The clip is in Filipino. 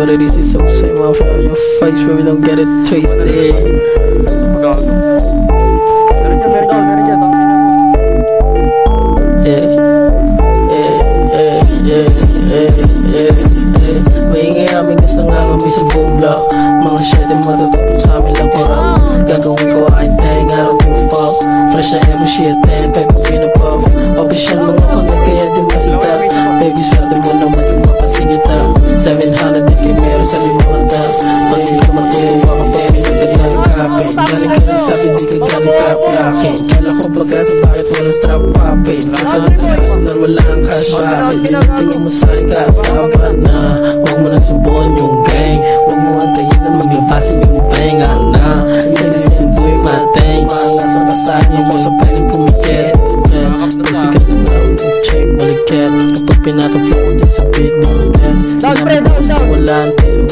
what it is, it's so same off your face, where we don't get it twisted. Maingay namin gusto nga kami sa buong block. Mga shit ay matutupong sa amin lang kurang. Gagawin ko kahit dahil araw yung fuck. Fresh na emo shit, then pepe pinapop. Official mga connect kaya di masita. Baby sa akin mo naman kung mapansin kita. 700 di kay meron sa limota. Pag di ka magkuha ka pa rin ang ganyang kapin. Galing ka rin sabi di ka galing trap locking. Kala ko pagkasa bakit walang strap popping. Kasalit sa personal wala ang cash pocket. Dinatingin mo sa akin kasaban na. Huwag mo na subukan yung gang. Huwag mo antayin na maglabasin yung benga na. Kasi sinto yung mateng. Mga sa kasahan mo sa pwedeng pumikit. Kasi ka na nga check baliket. Kapag pinaka-flow ko dyan sa beat ng best. Pinamit ko sa walante. So,